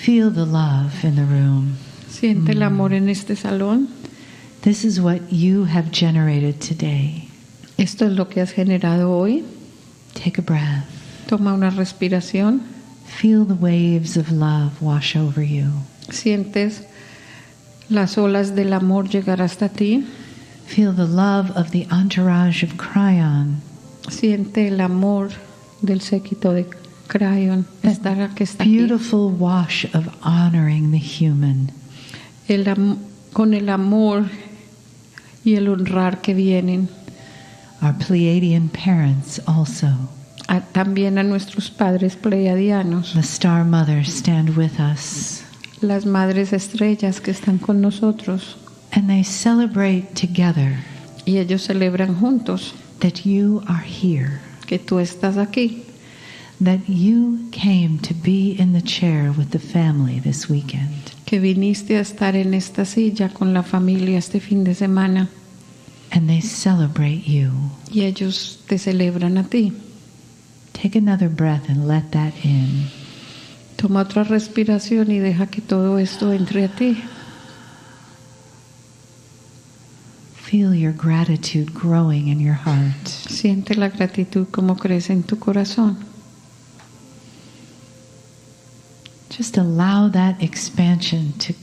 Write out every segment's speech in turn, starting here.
Feel the love in the room. Siente el amor en este salón. This is what you have generated today. Esto es lo que has generado hoy. Take a breath. Toma una respiración. Feel the waves of love wash over you. Sientes las olas del amor llegar hasta ti. Feel the love of the entourage of Kryon. Siente el amor del séquito de Kryon que está aquí. Beautiful wash of honoring the human. Con el amor y el honrar que vienen. Our Pleiadian parents also. También a nuestros padres pleiadianos. The star mothers stand with us. Las madres estrellas que están con nosotros. And they celebrate together. Y ellos celebran juntos. That you are here. Que tú estás aquí. That you came to be in the chair with the family this weekend. Que viniste a estar en esta silla con la familia este fin de semana. And they celebrate you. Y ellos te celebran a ti. Take another breath and let that in. Toma otra respiración y deja que todo esto entre a ti. Feel your gratitude growing in your heart. Siente la gratitud como crece en tu corazón. Just allow that expansion to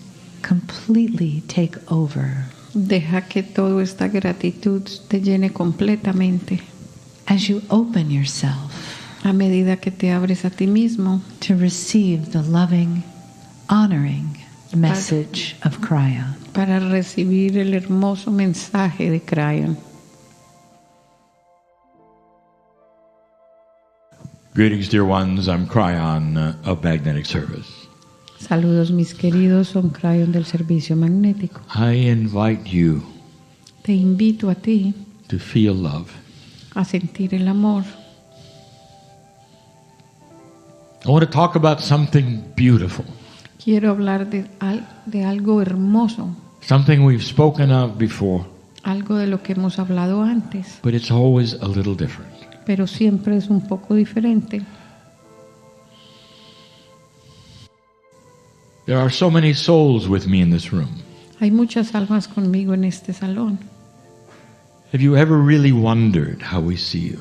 completely take over. Deja que toda esta gratitud te llene completamente. As you open yourself, a medida que te abres a ti mismo, to receive the loving, honoring message of Kryon. Para recibir el hermoso mensaje de Kryon. Greetings, dear ones. I'm Kryon of Magnetic Service. Saludos, mis queridos. Son Kryon del servicio magnético. I invite you Te invito a ti to feel love. A sentir el amor. I want to talk about something beautiful. Quiero hablar de algo hermoso. Something we've spoken of before. Algo de lo que hemos hablado antes. But it's always a little different. Pero siempre es un poco diferente. There are so many souls with me in this room. Hay muchas almas conmigo en este salón. Have you ever really wondered how we see you?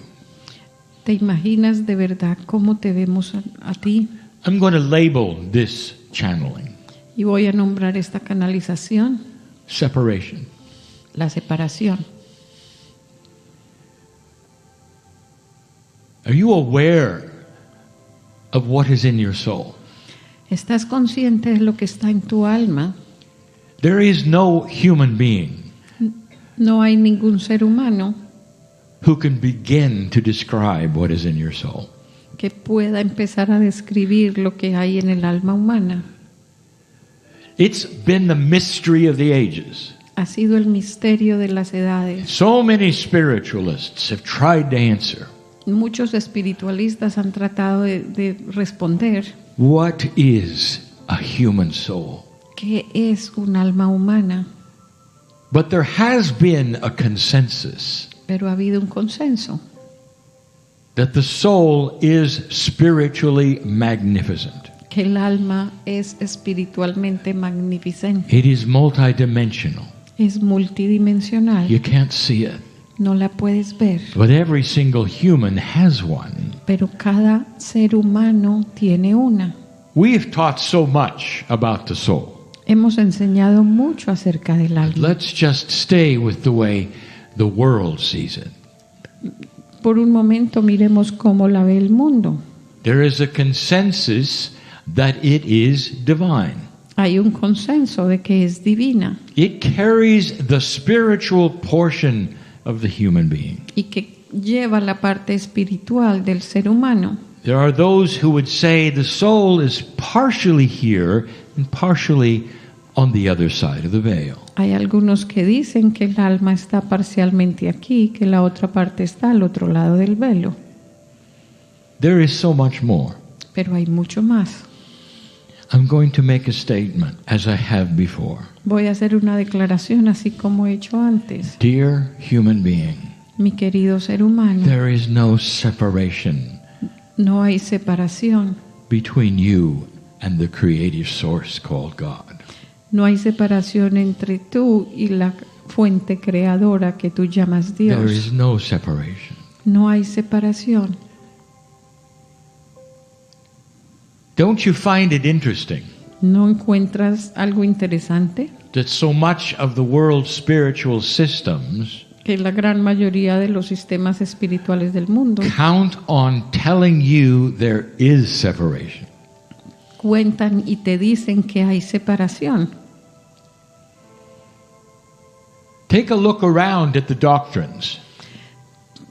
¿Te imaginas de verdad cómo te vemos a ti? I'm going to label this channeling. Y voy a nombrar esta canalización. Separation. La separación. Are you aware of what is in your soul? ¿Estás consciente de lo que está en tu alma? There is no human being No hay ningún ser humano who can begin to describe what is in your soul. que pueda empezar a describir lo que hay en el alma humana. It's been the mystery of the ages. Ha sido el misterio de las edades. So many spiritualists have tried to answer. Muchos espiritualistas han tratado de responder. What is a human soul? ¿Qué es un alma humana? But there has been a consensus Pero ha habido un consenso that the soul is spiritually magnificent. que el alma es espiritualmente magnificente. It is multidimensional. Es multidimensional. You can't see it. No la puedes ver. But every single human has one. Pero cada ser humano tiene una. We've taught so much about the soul. Hemos enseñado mucho acerca del alma. Let's just stay with the way the world sees it. Por un momento miremos cómo la ve el mundo. There is a consensus that it is divine. Hay un consenso de que es divina It carries the spiritual portion of the human being. y que lleva la parte espiritual del ser humano. There are those who would say the soul is partially here and partially on the other side of the veil. Hay algunos que dicen que el alma está parcialmente aquí, que la otra parte está al otro lado del velo. There is so much more. Pero hay mucho más. I'm going to make a statement as I have before. Voy a hacer una declaración así como he hecho antes. Dear human being, Mi querido ser humano, there is no separation no hay separación between you and the creative source called God. No hay separación entre tú y la fuente creadora que tú llamas There Dios. is no separation. No hay separación. Don't you find it interesting ¿No encuentras algo interesante? that so much of the world's spiritual systems Que la gran mayoría de los sistemas espirituales del mundo count on telling you there is separation? cuentan y te dicen que hay separación. Take a look around at the doctrines.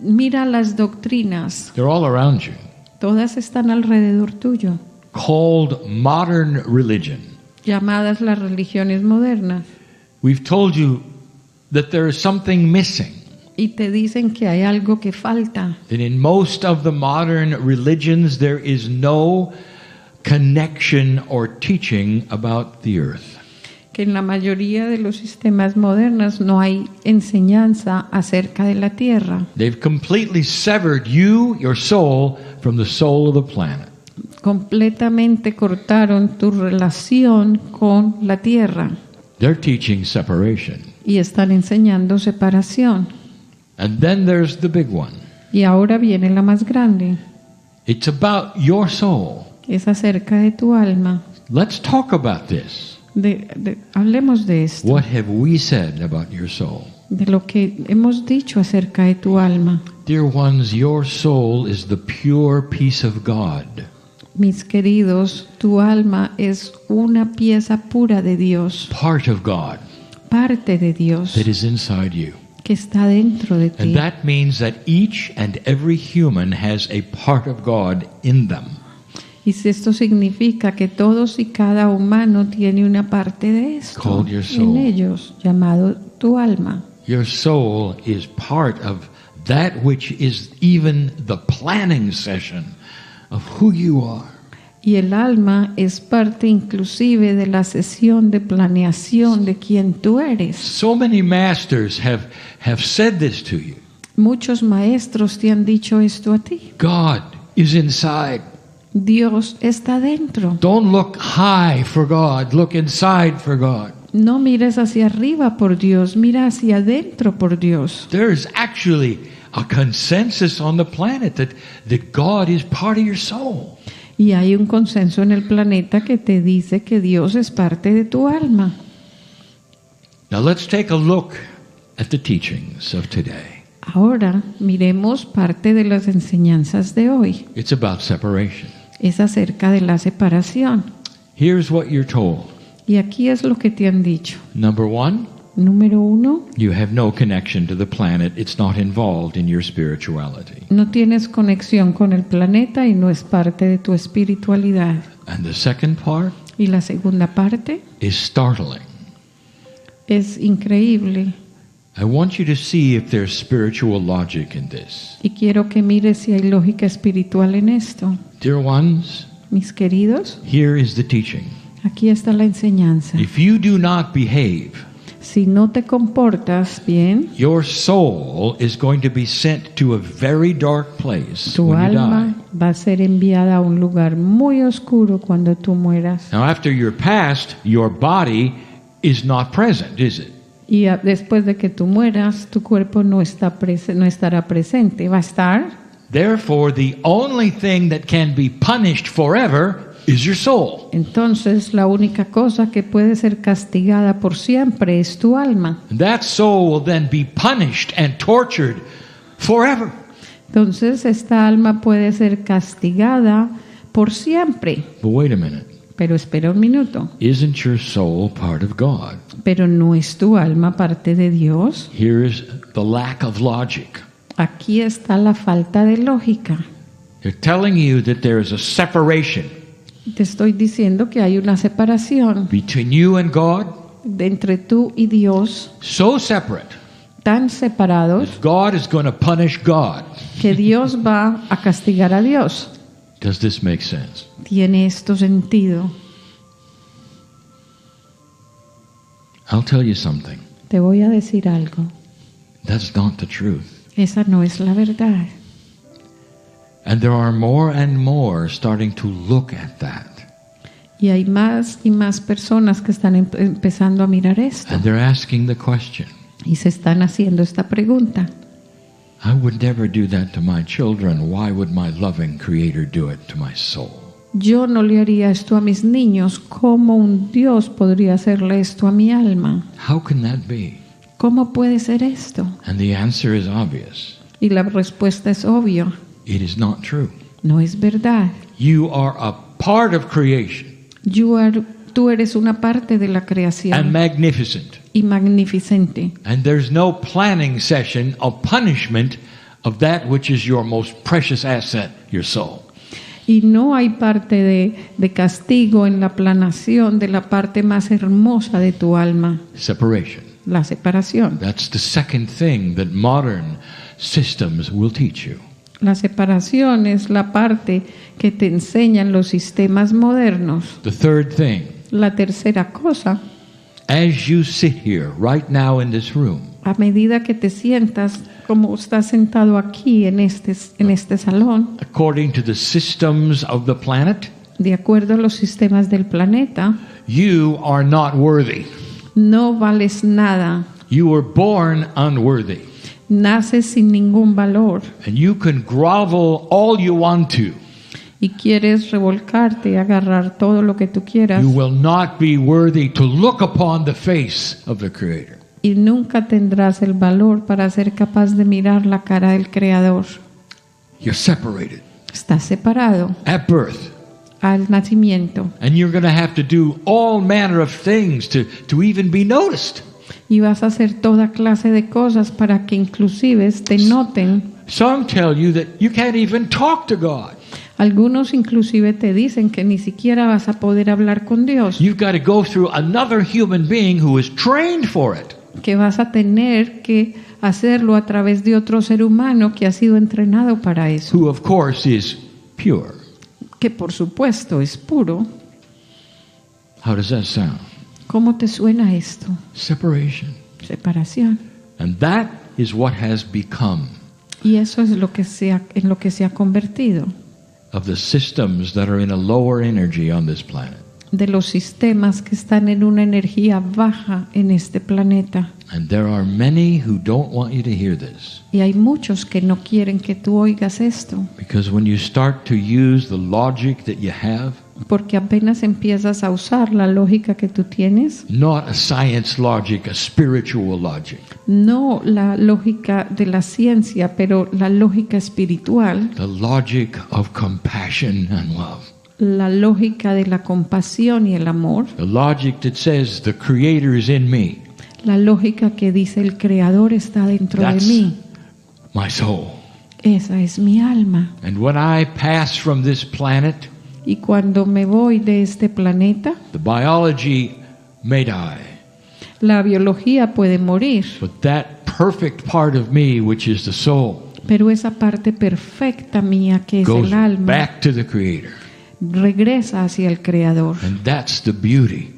Mira las doctrinas, They're all around you. todas están alrededor tuyo, Called modern religion. llamadas las religiones modernas, We've told you that there is something missing. y te dicen que hay algo que falta, That in most of the modern religions there is no connection or teaching about the earth. que en la mayoría de los sistemas modernos no hay enseñanza acerca de la tierra. They've completely severed you, your soul, from the soul of the planet. Completamente cortaron tu relación con la tierra They're teaching separation. y están enseñando separación. And then there's the big one. Y ahora viene la más grande, It's about your soul. es acerca de tu alma. Let's talk about this. Hablemos de esto, What have we said about your soul? de lo que hemos dicho acerca de tu alma. Dear ones, your soul is the pure peace of God. Mis queridos, tu alma es una pieza pura de Dios, Part of God parte de Dios that is inside you. que está dentro de ti. And that means that each and every human has a part of God in them. Y si esto significa que todos y cada humano tiene una parte de esto Called your soul. en ellos, llamado tu alma. Your soul is part of that which is even the planning session of who you are. Y el alma es parte inclusive de la sesión de planeación de quien tú eres. So many masters have said this to you. Muchos maestros te han dicho esto a ti. God is inside. Dios está dentro. Don't look high for God, look inside for God. No mires hacia arriba por Dios, mira hacia adentro por Dios. There is actually a consensus on the planet that God is part of your soul. Y hay un consenso en el planeta que te dice que Dios es parte de tu alma. Now let's take a look at the teachings of today. Ahora miremos parte de las enseñanzas de hoy. It's about separation. Es acerca de la separación. Here's what you're told. Y aquí es lo que te han dicho. Number one, Número 1, you have no connection to the planet. It's not involved in your spirituality. no tienes conexión con el planeta y no es parte de tu espiritualidad. And the second part Y la segunda parte is startling. es increíble. I want you to see if there's spiritual logic in this. Y quiero que mires si hay lógica espiritual en esto. Dear ones, Mis queridos, here is the teaching. aquí está la enseñanza. If you do not behave, Si no te comportas bien, your soul is going to be sent to a very dark place tu when you alma die. va a ser enviada a un lugar muy oscuro cuando tú mueras. Now, after you're passed, your body is not present, is it? Y después de que tú mueras, tu cuerpo no estará presente. Va a estar. Therefore, the only thing that can be punished forever is your soul. Entonces, la única cosa que puede ser castigada por siempre es tu alma. And that soul will then be punished and tortured forever. Entonces, esta alma puede ser castigada por siempre. But wait a minute. Pero espera un minuto. Isn't your soul part of God? Pero ¿no es tu alma parte de Dios? Here is the lack of logic. Aquí está la falta de lógica. They're telling you that there is a separation Te estoy diciendo que hay una separación between you and God, entre tú y Dios, so separate tan separados that God is going to punish God. que Dios va a castigar a Dios. Does this make sense? ¿Tiene esto sentido? I'll tell you something. Te voy a decir algo. That's not the truth. Esa no es la verdad. And there are more and more starting to look at that. Y hay más y más personas que están empezando a mirar esto And they're asking the question, y se están haciendo esta pregunta. I would never do that to my children. Why would my loving Creator do it to my soul? Yo no le haría esto a mis niños. ¿Cómo un Dios podría hacerle esto a mi alma? How can that be? ¿Cómo puede ser esto? And the answer is obvious. Y la respuesta es obvia. It is not true. No es verdad. You are a part of creation Tú eres una parte de la and creación magnificent. y magnificente. And there's no planning session of punishment of that which is your most precious asset, your soul. Y no hay parte de castigo en la planación de la parte más hermosa de tu alma, Separation. la separación. That's the second thing that modern systems will teach you. La separación es la parte que te enseñan los sistemas modernos. The third thing, La tercera cosa, as you sit here right now in this room, a medida que te sientas como estás sentado aquí en este salón, according to the systems of the planet, de acuerdo a los sistemas del planeta, you are not worthy. no vales nada, You were born unworthy. naces sin ningún valor And you can grovel all you want to. y quieres revolcarte y agarrar todo lo que tú quieras You will not be worthy to look upon the face of the Creator. y nunca tendrás el valor para ser capaz de mirar la cara del Creador. You're separated Estás separado at birth. al nacimiento And you're going to have to do all manner of things to even be noticed. y vas a hacer toda clase de cosas para que inclusive te noten. Some tell you that you can't even talk to God. Algunos inclusive te dicen que ni siquiera vas a poder hablar con Dios, You've got to go through another human being who is trained for it. que vas a tener que hacerlo a través de otro ser humano que ha sido entrenado para eso, Who, of course, is pure. que por supuesto es puro. How does that sound? ¿Cómo te suena esto? Separation. Separación. And that is what has become Y eso es en lo que se ha convertido of the systems that are in a lower energy on this planet. de los sistemas que están en una energía baja en este planeta. And there are many who don't want you to hear this. Y hay muchos que no quieren que tú oigas esto, Because when you start to use the logic that you have, porque apenas empiezas a usar la lógica que tú tienes, not a science logic, a spiritual logic, no la lógica de la ciencia, pero la lógica espiritual, the logic of compassion and love, la lógica de la compasión y el amor, the logic that says the Creator is in me, la lógica que dice el Creador está dentro de That's- mí. my soul. Esa es mi alma. And when I pass from this planet, Y cuando me voy de este planeta, the biology may die, la biología puede morir, but that perfect part of me, which is the soul, pero esa parte perfecta mía que es goes el alma back to the Creator. regresa hacia el Creador. And that's the beauty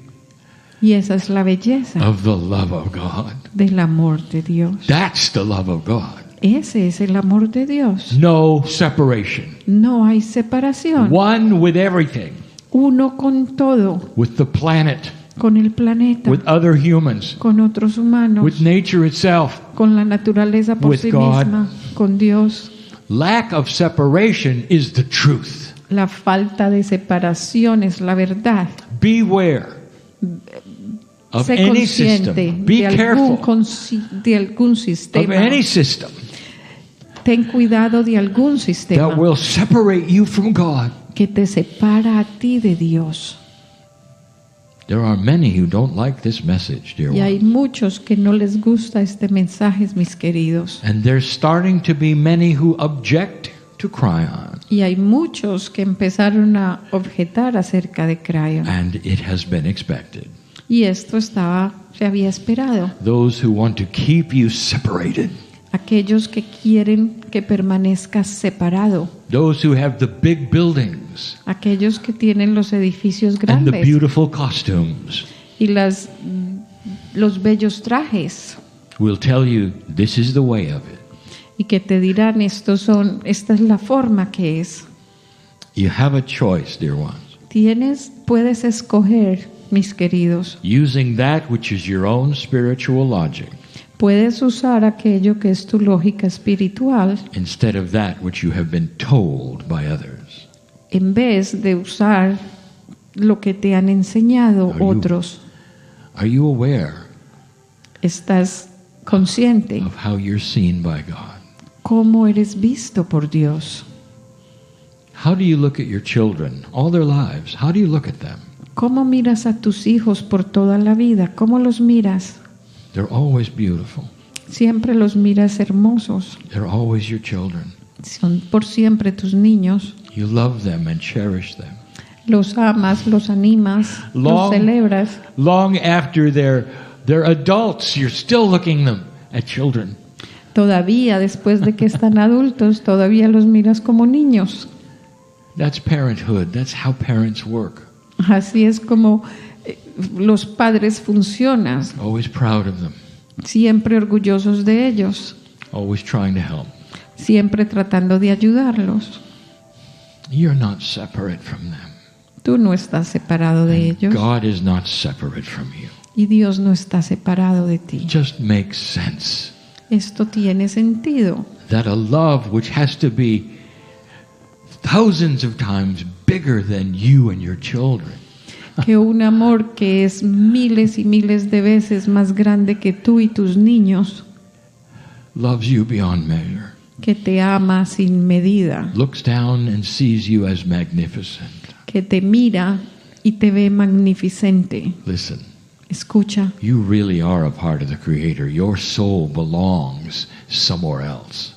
Y esa es la belleza of the love of God. del amor de Dios. That's the love of God. Ese es el amor de Dios. No separation. No hay separación. One with everything, Uno con todo, with the planet, con el planeta, with other humans, con otros humanos, with nature itself. con la naturaleza por with sí God. misma, con Dios. Lack of separation is the truth. La falta de separación es la verdad. Beware of Sé any consciente system. Be de careful de algún of sistema. any system Ten cuidado de algún sistema that will separate you from God. que te separa a ti de Dios. There are many who don't like this message, dear Y hay ones. muchos que no les gusta este mensaje, mis queridos. And there's starting to be many who object to Kryon. Y hay muchos que empezaron a objetar acerca de Kryon. And it has been expected. Y esto se había esperado. Those who want to keep you separated. Aquellos que quieren que permanezcas separado. Those who have the big buildings Aquellos que tienen los edificios and the grandes beautiful costumes y los bellos trajes. will tell you this is the way of it. Y que te dirán, esta es la forma que es. You have a choice, dear ones. Tienes puedes escoger, mis queridos. using that which is your own spiritual logic Puedes usar aquello que es tu lógica espiritual instead of that which you have been told by others. en vez de usar lo que te han enseñado otros. Are you aware ¿Estás consciente of how you're seen by God? cómo eres visto por Dios? How do you look at your children all their lives? How do you look at them? ¿Cómo miras a tus hijos por toda la vida? ¿Cómo los miras? They're always beautiful. Siempre los miras hermosos. They're always your children. Son por siempre tus niños. You love them and cherish them. Los amas, los animas, los celebras. Long after they're adults, you're still looking them at children. Todavía, después de que están adultos, todavía los miras como niños. That's parenthood. That's how parents work. Así es como los padres funcionan. Always proud of them. Siempre orgullosos de ellos. Always trying to help. Siempre tratando de ayudarlos. You're not separate from them. Tú no estás separado de ellos. God is not separate from you. Y Dios no está separado de ti. It just makes sense Esto tiene sentido. that a love which has to be thousands of times bigger than you and your children Que un amor que es miles y miles de veces más grande que tú y tus niños, loves you beyond measure, que te ama sin medida, looks down and sees you as magnificent. que te mira y te ve magnificente. Listen, Escucha, you really are a part of the Creator. Your soul belongs somewhere else.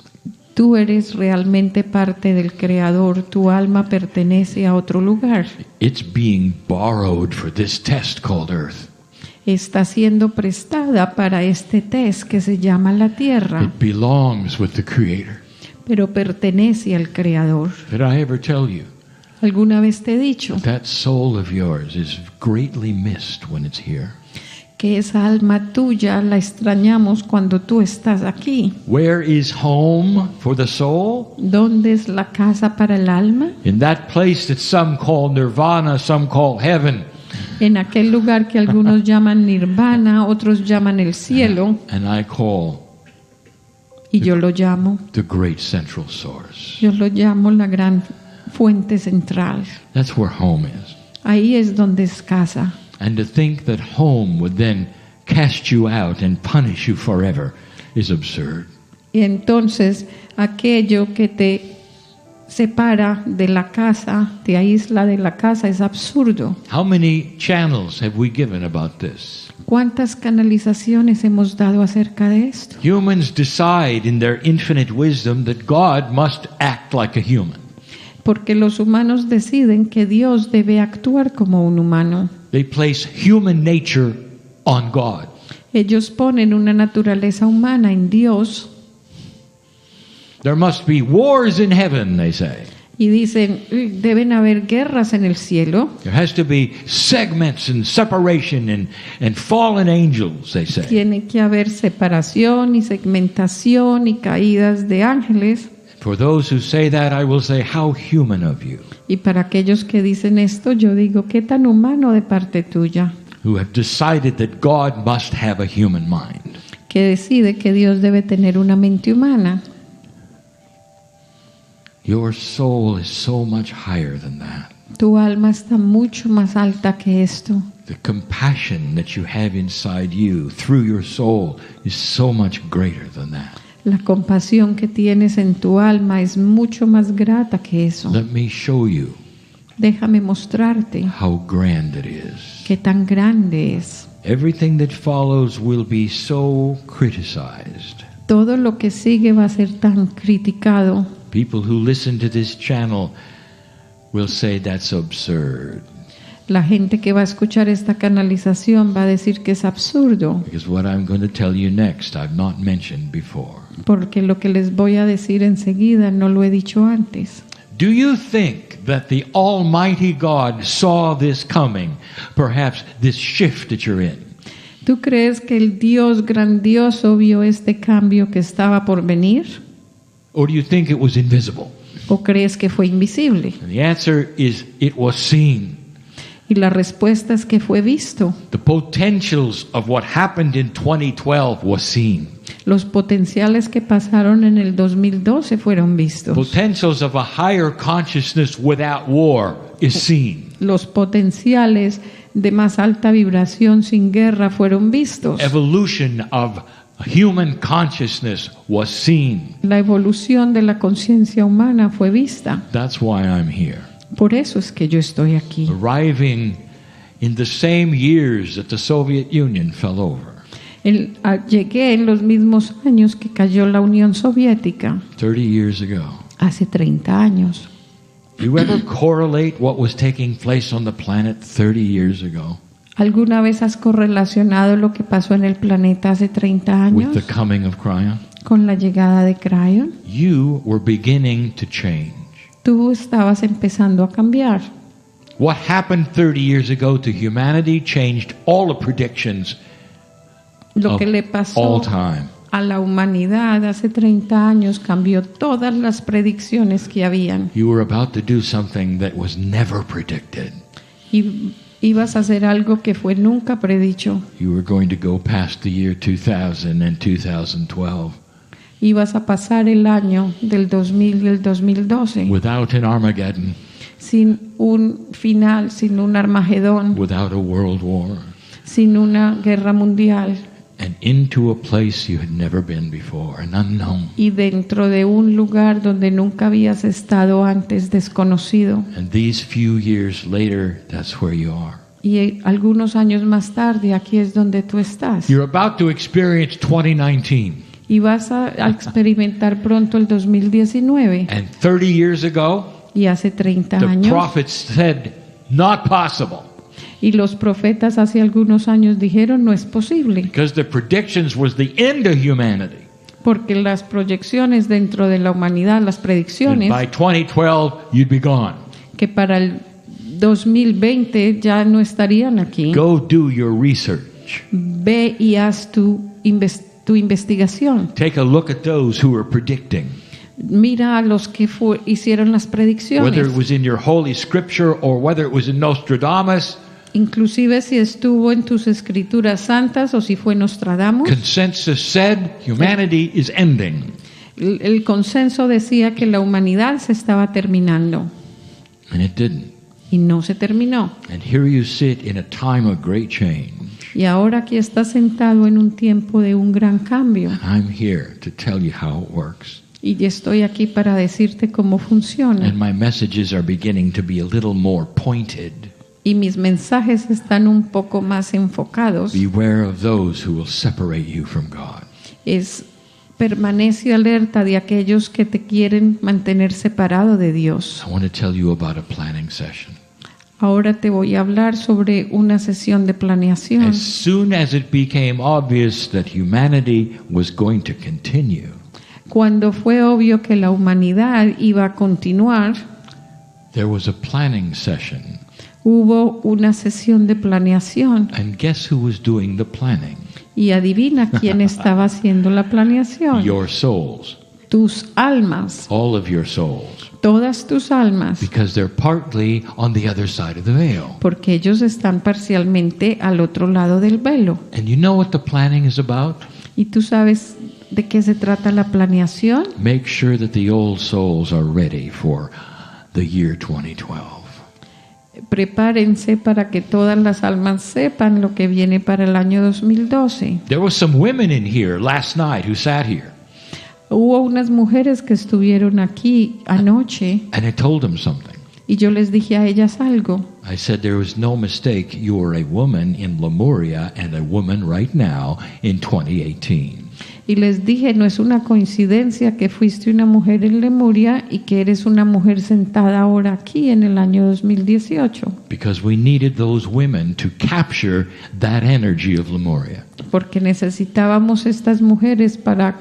tú eres realmente parte del Creador, tu alma pertenece a otro lugar. It's being borrowed for this test called Earth. Está siendo prestada para este test que se llama la Tierra, It belongs with the Creator. pero pertenece al Creador. Did I ever tell you ¿Alguna vez te he dicho that soul of yours is greatly missed when it's here? que esa alma tuya la extrañamos cuando tú estás aquí? Where is home for the soul? ¿Dónde es la casa para el alma? In that place that some call nirvana, some call heaven. En aquel lugar que algunos llaman nirvana, otros llaman el cielo, And I call y yo lo llamo, the great central source. yo lo llamo la gran fuente central. That's where home is. Ahí es donde es casa. And to think that home would then cast you out and punish you forever is absurd. Y entonces aquello que te separa de la casa, te aísla de la casa, es absurdo. How many channels have we given about this? ¿Cuántas canalizaciones hemos dado acerca de esto? Humans decide in their infinite wisdom that God must act like a human. Porque los humanos deciden que Dios debe actuar como un humano. They place human nature on God. Ellos ponen una naturaleza humana en Dios There must be wars in heaven, they say. y dicen, deben haber guerras en el cielo, There has to be segments and separation and fallen angels, they say. tiene que haber separación y segmentación y caídas de ángeles. For those who say that, I will say, how human of you, Y para aquellos que dicen esto, yo digo, qué tan humano de parte tuya, who have decided that God must have a human mind. que decide que Dios debe tener una mente humana. Your soul is so much higher than that. Tu alma está mucho más alta que esto. The compassion that you have inside you through your soul is so much greater than that. La compasión que tienes en tu alma es mucho más grata que eso. Let me show you Déjame mostrarte how grand it is. qué tan grande es. Everything that follows will be so criticized. Todo lo que sigue va a ser tan criticado. People who listen to this channel will say that's absurd. La gente que va a escuchar esta canalización va a decir que es absurdo, Because what I'm going to tell you next, I've not mentioned before. porque lo que les voy a decir enseguida no lo he dicho antes. Do you think that the Almighty God saw this coming? Perhaps this shift that you're in? ¿Tú crees que el Dios grandioso vio este cambio que estaba por venir? Or do you think it was invisible? ¿O crees que fue invisible? And the answer is it was seen. Y la respuesta es que fue visto. The potentials of what happened in 2012 was seen. Los potenciales que pasaron en el 2012 fueron vistos. Potentials of a higher consciousness without war is seen. Los potenciales de más alta vibración sin guerra fueron vistos. Evolution of human consciousness was seen. La evolución de la conciencia humana fue vista. That's why I'm here. Por eso es que yo estoy aquí. Arriving in the same years that the Soviet Union fell over. Llegué en los mismos años que cayó la Unión Soviética, 30 years ago. hace 30 años. Do you ever correlate what was taking place on the planet 30 years ago ¿Alguna vez has correlacionado lo que pasó en el planeta hace 30 with años the coming of Kryon? con la llegada de Kryon? You were beginning to change. Tú estabas empezando a cambiar. What happened 30 years ago to humanity changed all the predictions Lo of que le all pasó time. a la humanidad hace 30 años cambió todas las predicciones que habían. You were about to do something that was never predicted. Y ibas a hacer algo que fue nunca predicho. You were going to go past the year 2000 and 2012 Ibas a pasar el año del 2000 y el 2012 without an Armageddon, sin un final, sin un Armagedón, without a world war, sin una guerra mundial and into a place you had never been before, an unknown. y dentro de un lugar donde nunca habías estado antes, desconocido. And these few years later, that's where you are. Y algunos años más tarde, aquí es donde tú estás. You're about to experience 2019. Y vas a experimentar pronto el 2019. And 30 years ago, Y hace 30 the años, prophets said, not possible. y los profetas hace algunos años dijeron no es posible, Because the predictions was the end of humanity. porque las proyecciones dentro de la humanidad, las And predicciones, by 2012, you'd be gone. que para el 2020 ya no estarían aquí. Go do your research. Ve y haz tu investigación. Take a look at those who are predicting. Mira a los que hicieron las Whether predicciones. it was in your holy scripture or whether it was in Nostradamus, Inclusive si estuvo en tus escrituras santas o si fue Nostradamus. consensus said humanity is ending. El consenso decía que la humanidad se estaba terminando And it didn't. y no se terminó. And here you sit in a time of great change. Y ahora aquí estás sentado en un tiempo de un gran cambio. And I'm here to tell you how it works. Y estoy aquí para decirte cómo And funciona. my messages are beginning to be a little more pointed. Y mis mensajes están un poco más enfocados. Beware of those who will separate you from God. Permanece alerta de aquellos que te quieren mantener separado de Dios. I want to tell you about a planning session. Ahora te voy a hablar sobre una sesión de planeación. As soon as it became obvious that humanity was going to continue, Cuando fue obvio que la humanidad iba a continuar, there was a planning session. hubo una sesión de planeación. And guess who was doing the planning? Y adivina quién estaba haciendo la planeación. Your souls. Tus almas, All of your souls. todas tus almas, Because they're partly on the other side of the veil. porque ellos están parcialmente al otro lado del velo. And you know what the planning is about? ¿Y tú sabes de qué se trata la planeación? Make sure that the old souls are ready for the year 2012. Prepárense para que todas las almas sepan lo que viene para el año 2012. There were some women in here last night who sat here. Hubo unas mujeres que estuvieron aquí anoche And I told them something. y yo les dije a ellas algo. I said there was no mistake. You are a woman in Lemuria and a woman right now in 2018. Y les dije, no es una coincidencia que fuiste una mujer en Lemuria y que eres una mujer sentada ahora aquí en el año 2018. Because we needed those women to capture that energy of Lemuria. Porque necesitábamos estas mujeres para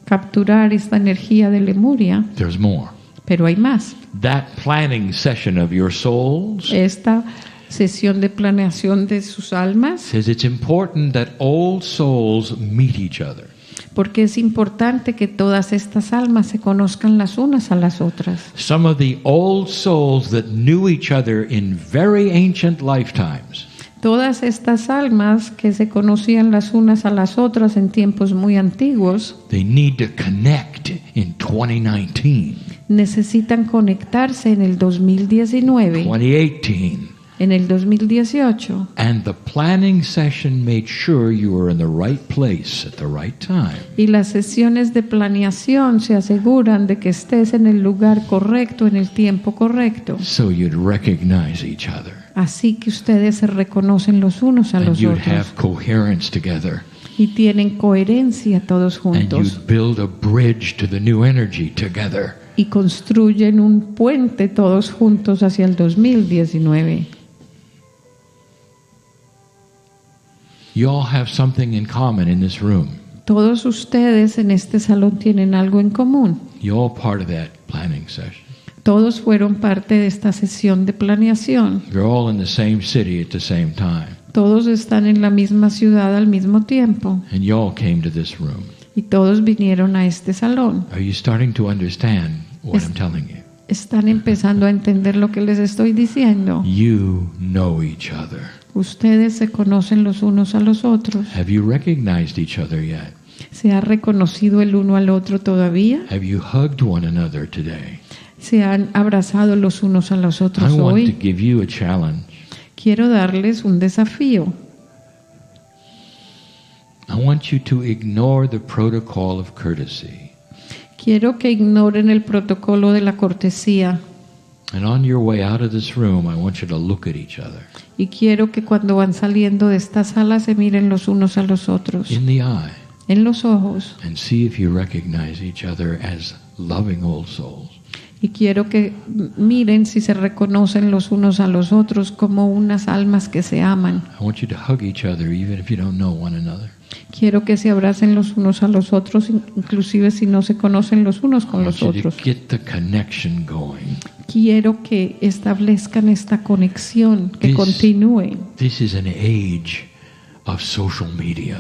capturar esta energía de Lemuria. There's more. Pero hay más. That planning session of your souls Esta sesión de planeación de sus almas says it's important that all souls meet each other. Porque es importante que todas estas almas se conozcan las unas a las otras. Some of the old souls that knew each other in very ancient lifetimes Todas estas almas que se conocían las unas a las otras en tiempos muy antiguos they need to connect in 2019, necesitan conectarse en el 2019, 2018. en el 2018. And the planning session made sure you were in the right place at the right time. Y las sesiones de planeación se aseguran de que estés en el lugar correcto, en el tiempo correcto. So you'd recognize each other. Así que ustedes se reconocen los unos a And los you'd otros. have coherence together. Y tienen coherencia todos And juntos. you'd build a bridge to the new energy together. Y construyen un puente todos juntos hacia el 2019. You all have something in common in this room. Todos ustedes en este salón tienen algo en común. You're all part of that planning session. Todos fueron parte de esta sesión de planeación. You're all in the same city at the same time. Todos están en la misma ciudad al mismo tiempo. And you all came to this room. Y todos vinieron a este salón. Are you starting to understand what I'm telling you? Están empezando a entender lo que les estoy diciendo. You know each other. Ustedes se conocen los unos a los otros. Have you recognized each other yet? ¿Se ha reconocido el uno al otro todavía? Have you hugged one another today? ¿Se han abrazado los unos a los I otros want to hoy? give you a challenge. Quiero darles un desafío. I want you to ignore the protocol of courtesy. Quiero que ignoren el protocolo de la cortesía. And on your way out of this room, I want you to look at each other Y quiero que cuando van saliendo de esta sala se miren los unos a los otros, in the eye en los ojos. and see if you recognize each other as loving old souls. Y quiero que miren si se reconocen los unos a los otros como unas almas que se aman. I want you to hug each other even if you don't know one another. Quiero que se abracen los unos a los otros, inclusive si no se conocen los unos con I los want you to otros. get the connection going. Quiero que establezcan esta conexión, que This- continúe. This is an age of social media.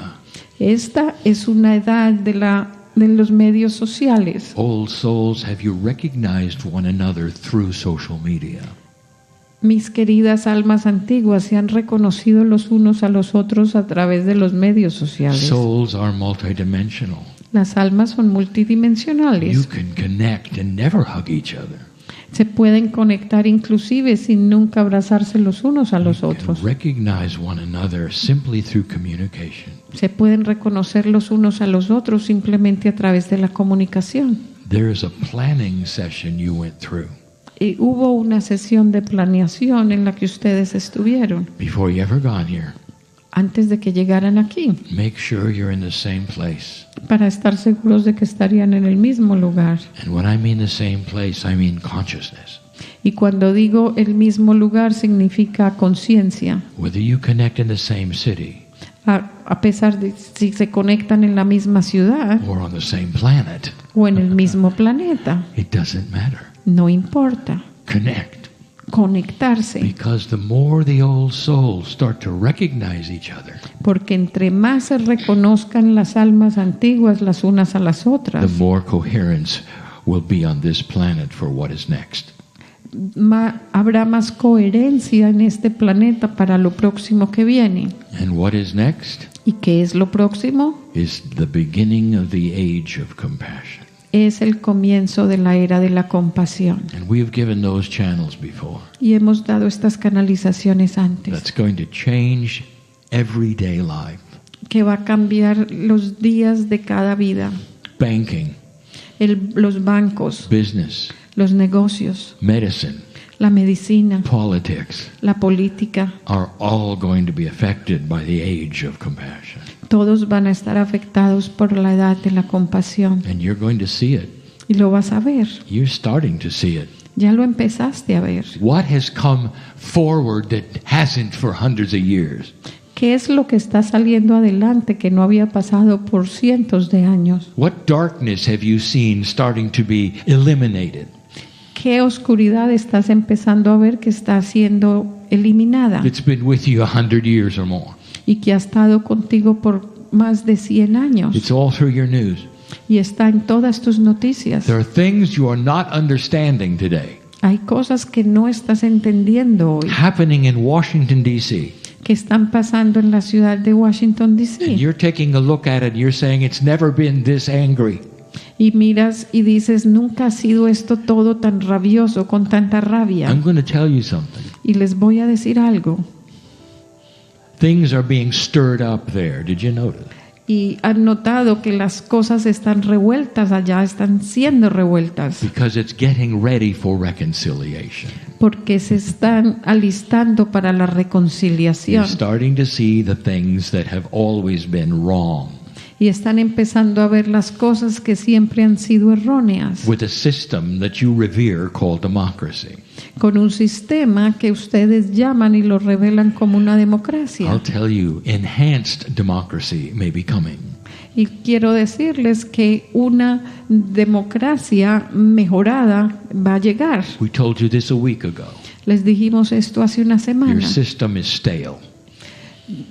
Esta es una edad de los medios sociales. Old souls, have you recognized one another through social media? Mis queridas almas antiguas se han reconocido los unos a los otros a través de los medios sociales. Souls are multidimensional. Las almas son You multidimensionales. can connect and never hug each other. Se pueden conectar inclusive sin nunca abrazarse los unos a los You can otros. recognize one another simply through communication. Se pueden reconocer los unos a los otros simplemente a través de la comunicación. There is a planning session you went through Y hubo una sesión de planeación en la que ustedes estuvieron before you ever got here. antes de que llegaran aquí, Make sure you're in the same place. para estar seguros de que estarían en el mismo lugar. And when I mean the same place, I mean consciousness. Y cuando digo el mismo lugar significa conciencia. Whether you connect in the same city A pesar de si se conectan en la misma ciudad or on the same planet, o en el mismo planeta, it doesn't matter. no importa. Connect. Conectarse, Because the more the old souls start to recognize each other, porque entre más se reconozcan las almas antiguas las unas a las otras, the more coherence will be on this planet for what is next. habrá más coherencia en este planeta para lo próximo que viene. And what is next ¿Y qué es lo próximo? is the beginning of the age of compassion. Es el comienzo de la era de la compasión. And we have given those channels before. Y hemos dado estas canalizaciones antes, That's going to change everyday life. que va a cambiar los días de cada vida. Banking, Los bancos, business, los negocios, medicine, la medicina, politics la política, are all going to be affected by the age of compassion. todos van a estar afectados por la edad de la compasión. And you're going to see it. Y lo vas a ver. You're starting to see it. Ya lo empezaste a ver. What has come forward that hasn't for hundreds of years? ¿Qué es lo que está saliendo adelante que no había pasado por cientos de años? What darkness have you seen starting to be eliminated? ¿Qué oscuridad estás empezando a ver que está siendo eliminada It's been with you 100 years or more. y que ha estado contigo por más de 100 años. It's all through your news. Y está en todas tus noticias. There are things you are not understanding today Hay cosas que no estás entendiendo hoy, happening in Washington, D.C. que están pasando en la ciudad de Washington, And D.C. you're taking a look at it, you're saying it's never been this angry. Y miras y dices, nunca ha sido esto todo tan rabioso, con tanta rabia. I'm going to tell you something. Y les voy a decir algo. Things are being stirred up there. Did you notice? Y han notado que las cosas están revueltas allá, están siendo revueltas, Because it's getting ready for reconciliation. porque se están alistando para la You're reconciliación. starting to see the things that have always been wrong Y están empezando a ver las cosas que siempre han sido erróneas, with a system that you revere called democracy. con un sistema que ustedes llaman y lo revelan como una democracia. I'll tell you, enhanced democracy may be coming. Y quiero decirles que una democracia mejorada va a llegar. We told you this a week ago. Les dijimos esto hace una Your semana. system is stale.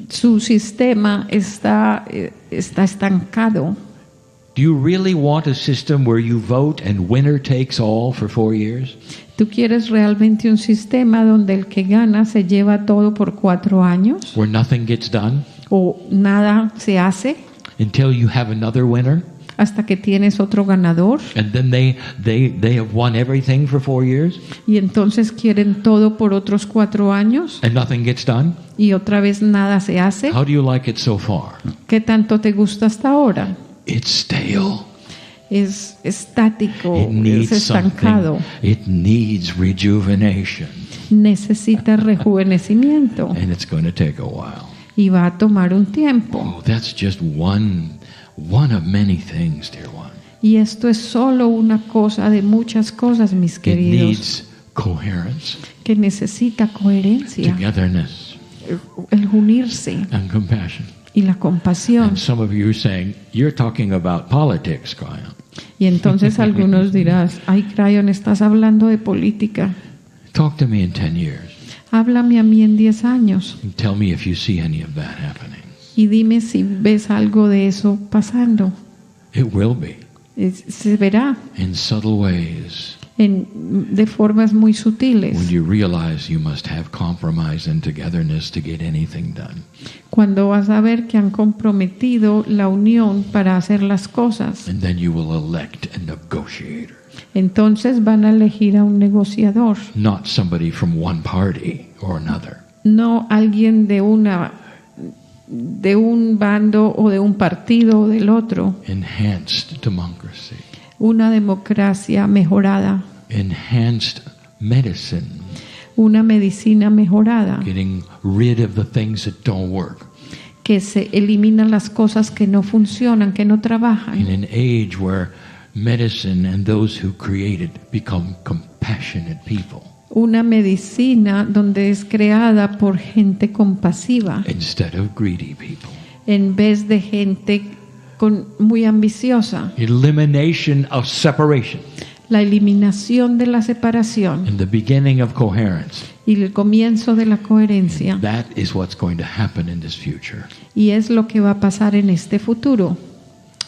Su sistema está estancado. Do you really want a system where you vote and winner takes all for 4 years? ¿Tú quieres realmente un sistema donde el que gana se lleva todo por 4 años? Where nothing gets done ¿O nada se hace until you have another winner? hasta que tienes otro ganador? And then they have won everything for 4 years Y entonces quieren todo por otros 4 años and nothing gets done? y otra vez nada se hace. How do you like it so far? ¿Qué tanto te gusta hasta ahora? It's stale. Es estático, It es needs estancado. something. It needs rejuvenation. Necesita rejuvenecimiento And it's going to take a while. y va a tomar un tiempo. Oh, that's just one of many things, dear one. Y esto es solo una cosa de muchas cosas, mis It queridos, needs coherence, que necesita coherencia, togetherness, el unirse and compassion. y la compasión. And some of you are saying, you're talking about politics, Kryon. Y entonces algunos dirás, ay, Kryon, estás hablando de política. Talk to me in 10 years Háblame a mí en 10 años and tell me if you see any of that happening. y dime si ves algo de eso pasando. It will be Se verá in subtle ways de formas muy sutiles. when you realize you must have compromise and togetherness to get anything done. Cuando vas a ver que han comprometido la unión para hacer las cosas, And then you will elect a negotiator, entonces van a elegir a un negociador, not somebody from one party or another. no alguien de un bando o de un partido o del otro, Enhanced democracy, una democracia mejorada, enhanced medicine, una medicina mejorada, getting rid of the things that don't work. que se eliminan las cosas que no funcionan, que no In trabajan. an age where medicine and those who create it become compassionate people Una medicina donde es creada por gente compasiva instead of greedy people. en vez de gente muy ambiciosa. Elimination of separation La eliminación de la separación and the beginning of coherence. y el comienzo de la coherencia. That is what's going to happen in this future, Y es lo que va a pasar en este futuro,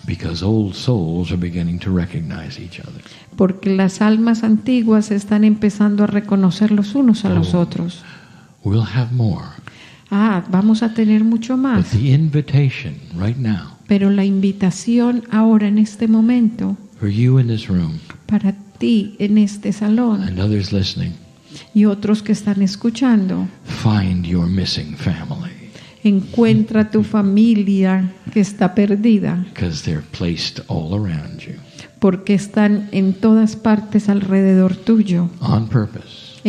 because old souls are beginning to recognize each other. porque las almas antiguas están empezando a reconocer los unos a los otros. We'll have more, Vamos a tener mucho but más. the invitation right now Pero la invitación ahora en este momento for you in this room para ti en este salón and others listening, y otros que están escuchando, find your missing family, encuentra tu familia que está perdida, because they're placed all around you porque están en todas partes alrededor tuyo, on purpose,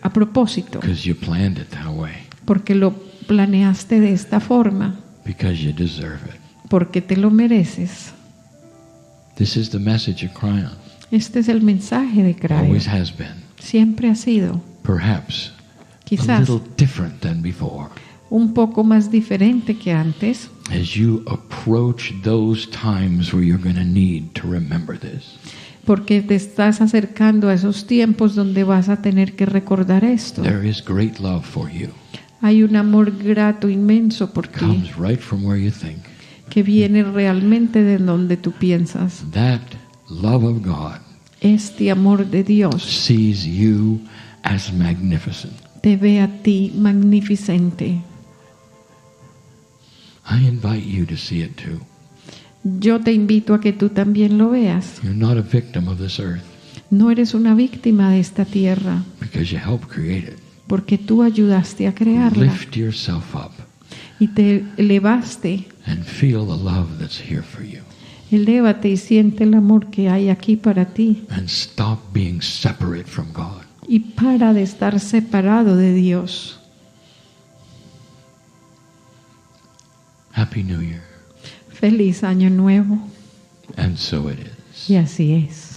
a propósito, because you planned it that way, porque lo planeaste de esta forma, because you deserve it. porque te lo mereces. This is the message of Kryon. Este es el mensaje de Kryon. Always has been. Siempre ha sido, Perhaps a quizás little different than before. un poco más diferente que antes, As you approach those times where you're going to need to remember this. porque te estás acercando a esos tiempos donde vas a tener que recordar esto. There is great love for you. Hay un amor grato inmenso por ti Comes right from where you think. que viene realmente de donde tú piensas. That love of God Este amor de Dios sees you as magnificent. te ve a ti magnificente. I invite you to see it too. Yo te invito a que tú también lo veas. You're not a victim of this earth No eres una víctima de esta tierra, because you helped create it. porque tú ayudaste a crearla Lift yourself up y te elevaste. and feel the love that's here for you. Elévate y siente el amor que hay aquí para ti. And stop being separate from God. Y para de estar separado de Dios. Happy New Year. Feliz año nuevo. And so it is. Y así es.